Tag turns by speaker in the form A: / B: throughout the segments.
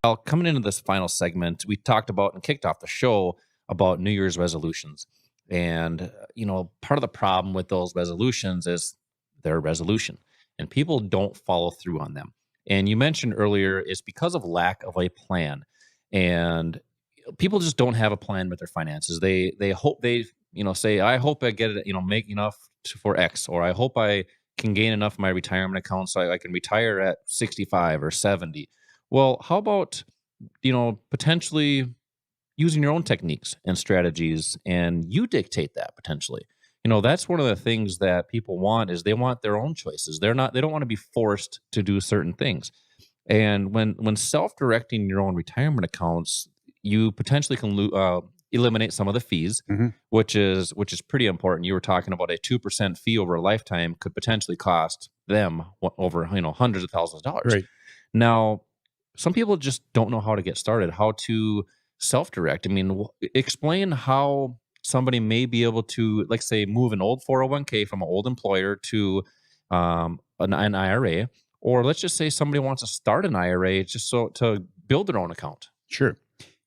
A: Well, coming into this final segment, we talked about and kicked off the show about New Year's resolutions. And, part of the problem with those resolutions is their resolution, and people don't follow through on them. And you mentioned earlier it's because of lack of a plan. And people just don't have a plan with their finances. They hope say, I hope I get it, make enough for X, or I hope I can gain enough in my retirement account so I can retire at 65 or 70. Well, how about, potentially using your own techniques and strategies, and you dictate that potentially. That's one of the things that people want is they want their own choices. They don't want to be forced to do certain things. And when self-directing your own retirement accounts, you potentially can eliminate some of the fees,
B: Mhm.
A: which is pretty important. You were talking about a 2% fee over a lifetime could potentially cost them over hundreds of thousands of dollars.
B: Right.
A: Now, some people just don't know how to get started, how to self-direct. I mean, explain how somebody may be able to, like, say, move an old 401k from an old employer to an IRA, or let's just say somebody wants to start an IRA just so to build their own account.
B: Sure.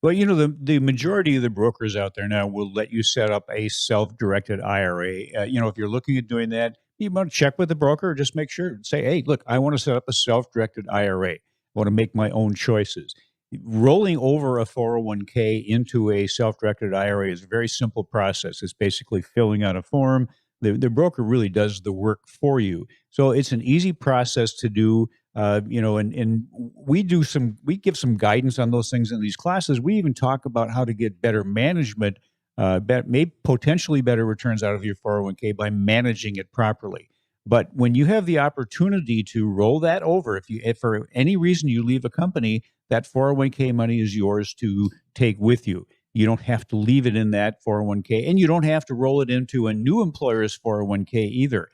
B: Well, the majority of the brokers out there now will let you set up a self-directed IRA. If you're looking at doing that, you want to check with the broker. Just make sure. Say, hey, look, I want to set up a self-directed IRA. I want to make my own choices. Rolling over a 401k into a self-directed IRA is a very simple process. It's basically filling out a form. The broker really does the work for you. So it's an easy process to do. And we give some guidance on those things in these classes. We even talk about how to get better management, maybe potentially better returns out of your 401k by managing it properly. But when you have the opportunity to roll that over, if for any reason you leave a company, that 401k money is yours to take with you. You don't have to leave it in that 401k, and you don't have to roll it into a new employer's 401k either.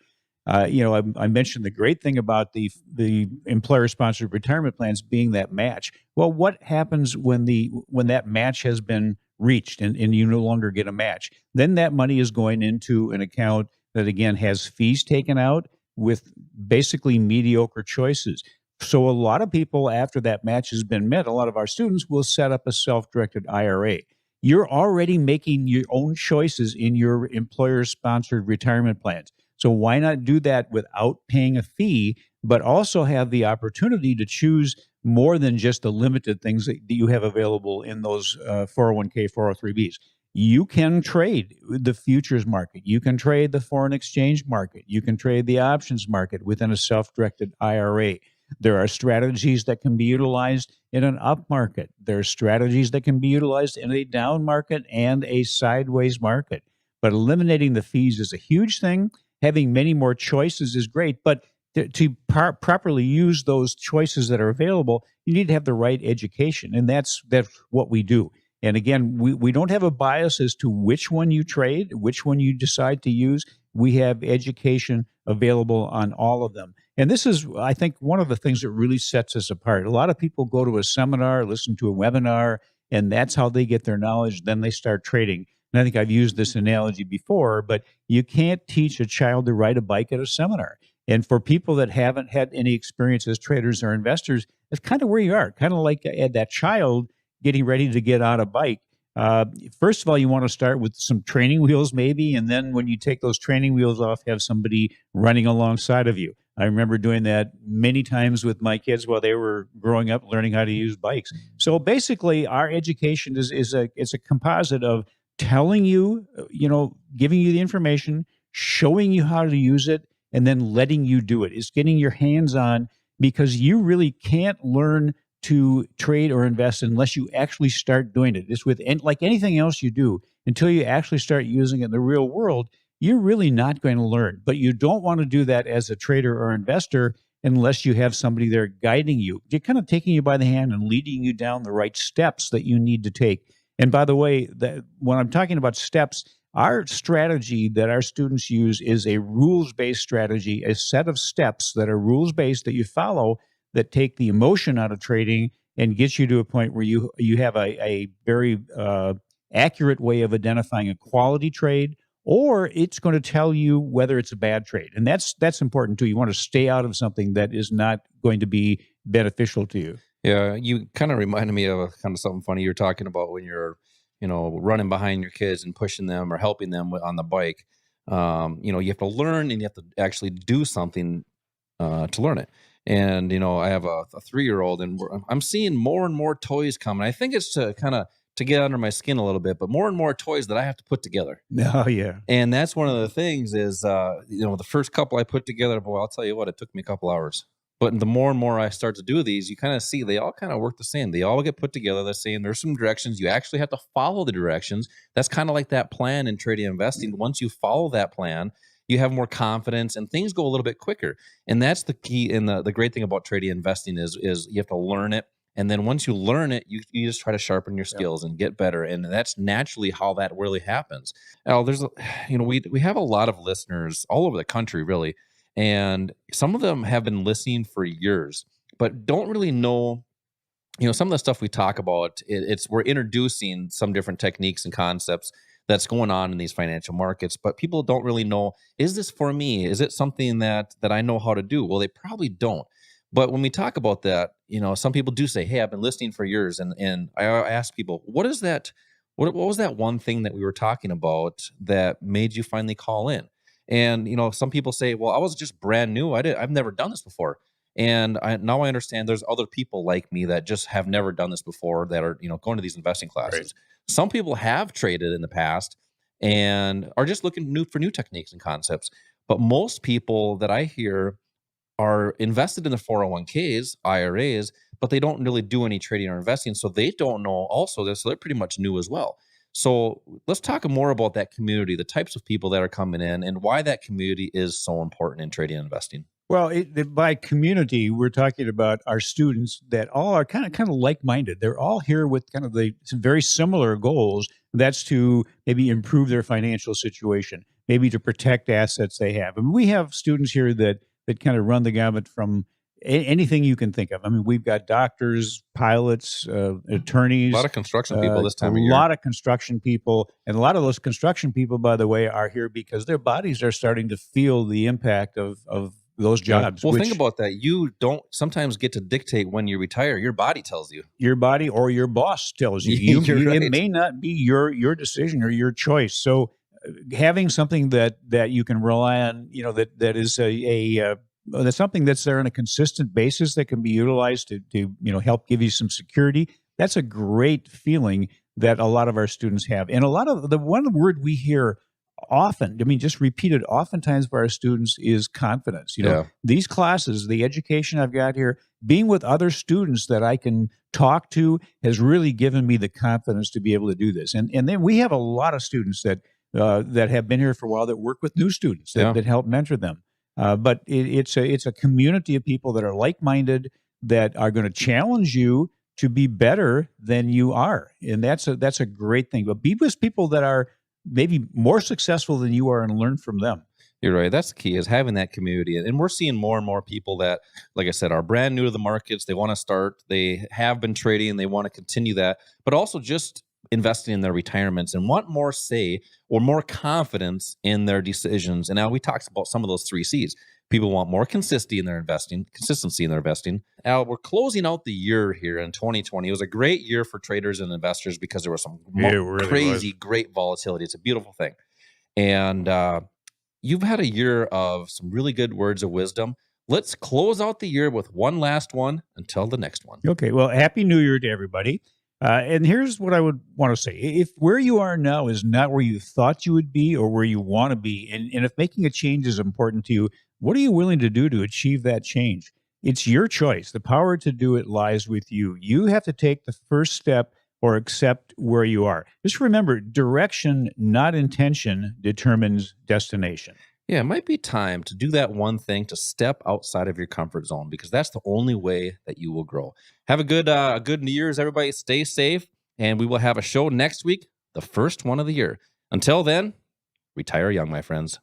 B: I mentioned the great thing about the employer-sponsored retirement plans being that match. Well, what happens when that match has been reached and you no longer get a match? Then that money is going into an account that, again, has fees taken out with basically mediocre choices. So a lot of people, after that match has been met, a lot of our students will set up a self-directed IRA. You're already making your own choices in your employer-sponsored retirement plans. So why not do that without paying a fee, but also have the opportunity to choose more than just the limited things that you have available in those 401k, 403bs. You can trade the futures market. You can trade the foreign exchange market. You can trade the options market within a self-directed IRA. There are strategies that can be utilized in an up market. There are strategies that can be utilized in a down market and a sideways market. But eliminating the fees is a huge thing. Having many more choices is great, but to properly use those choices that are available, you need to have the right education, and that's what we do. And again, we don't have a bias as to which one you trade, which one you decide to use. We have education available on all of them. And this is, I think, one of the things that really sets us apart. A lot of people go to a seminar, listen to a webinar, and that's how they get their knowledge. Then they start trading. And I think I've used this analogy before, but you can't teach a child to ride a bike at a seminar. And for people that haven't had any experience as traders or investors, that's kind of where you are, kind of like that child getting ready to get on a bike. First of all, you want to start with some training wheels maybe, and then when you take those training wheels off, have somebody running alongside of you. I remember doing that many times with my kids while they were growing up, learning how to use bikes. So basically, our education is a composite of telling you, giving you the information, showing you how to use it, and then letting you do it. It's getting your hands on, because you really can't learn to trade or invest unless you actually start doing it. It's like anything else you do, until you actually start using it in the real world, you're really not going to learn. But you don't want to do that as a trader or investor unless you have somebody there guiding you. They're kind of taking you by the hand and leading you down the right steps that you need to take. And by the way, when I'm talking about steps, our strategy that our students use is a rules-based strategy, a set of steps that are rules-based that you follow that take the emotion out of trading and gets you to a point where you have a very accurate way of identifying a quality trade, or it's going to tell you whether it's a bad trade. And that's important too. You want to stay out of something that is not going to be beneficial to you.
A: Yeah, you kind of reminded me of kind of something funny you're talking about when you're, running behind your kids and pushing them or helping them on the bike. You have to learn and you have to actually do something to learn it. And I have a 3-year old, and I'm seeing more and more toys coming. I think it's to kind of to get under my skin a little bit, but more and more toys that I have to put together.
B: Oh, yeah.
A: And that's one of the things is, the first couple I put together, boy, I'll tell you what, it took me a couple hours. But the more and more I start to do these, you kind of see they all kind of work the same. They all get put together the same. There's some directions. You actually have to follow the directions. That's kind of like that plan in trading and investing. Once you follow that plan, you have more confidence and things go a little bit quicker. And that's the key. And the great thing about trading and investing is you have to learn it. And then once you learn it, you just try to sharpen your
B: Yep.
A: skills and get better. And that's naturally how that really happens. Now, we have a lot of listeners all over the country, really, and some of them have been listening for years, but don't really know. Some of the stuff we talk about, it's we're introducing some different techniques and concepts that's going on in these financial markets, but people don't really know, is this for me? Is it something that I know how to do? Well, they probably don't. But when we talk about that, some people do say, "Hey, I've been listening for years," and I ask people, "What is that? What was that one thing that we were talking about that made you finally call in?" And some people say, "Well, I was just brand new. I've never done this before." And now I understand there's other people like me that just have never done this before that are, going to these investing
B: Right.
A: classes. Some people have traded in the past and are just looking for new techniques and concepts. But most people that I hear are invested in the 401ks, IRAs, but they don't really do any trading or investing. So they don't know also this. So they're pretty much new as well. So let's talk more about that community, the types of people that are coming in, and why that community is so important in trading and investing.
B: Well, by community, we're talking about our students that all are kind of like-minded. They're all here with kind of some very similar goals. That's to maybe improve their financial situation, maybe to protect assets they have. I mean, we have students here that kind of run the gamut from anything you can think of. I mean, we've got doctors, pilots,
A: A lot
B: attorneys,
A: of construction people this
B: a
A: time of year.
B: lot of construction people, and a lot of those construction people, by the way, are here because their bodies are starting to feel the impact of those
A: Yeah.
B: jobs,
A: Well, think
B: which
A: about that. You don't sometimes get to dictate when you retire. Your body tells you.
B: your body or your boss tells you.
A: You're
B: It
A: right.
B: may not be your decision or your choice. So having something that you can rely on, that is that's something that's there on a consistent basis that can be utilized to help give you some security. That's a great feeling that a lot of our students have, and a lot of the one word we hear often, I mean, just repeated oftentimes by our students is confidence.
A: Yeah.
B: These classes, the education I've got here, being with other students that I can talk to has really given me the confidence to be able to do this. And then we have a lot of students that have been here for a while that work with new students
A: Yeah.
B: that help mentor them. But it's a community of people that are like minded that are going to challenge you to be better than you are, and that's a great thing. But be with people that are maybe more successful than you are and learn from them.
A: You're right. That's the key is having that community. And we're seeing more and more people that, like I said, are brand new to the markets. They want to start, they have been trading, and they want to continue that, but also just investing in their retirements and want more say or more confidence in their decisions. And now we talked about some of those 3 C's. People want more consistency in their investing. Al, we're closing out the year here in 2020. It was a great year for traders and investors because there was some
B: It really was.
A: crazy, great volatility. It's a beautiful thing. And you've had a year of some really good words of wisdom. Let's close out the year with one last one until the next one.
B: Okay, well, happy New Year to everybody. And here's what I would want to say: if where you are now is not where you thought you would be or where you want to be, and if making a change is important to you, what are you willing to do to achieve that change? It's your choice. The power to do it lies with you. You have to take the first step or accept where you are. Just remember, direction, not intention, determines destination.
A: Yeah, it might be time to do that one thing to step outside of your comfort zone because that's the only way that you will grow. Have a good New Year's, everybody. Stay safe, and we will have a show next week, the first one of the year. Until then, retire young, my friends.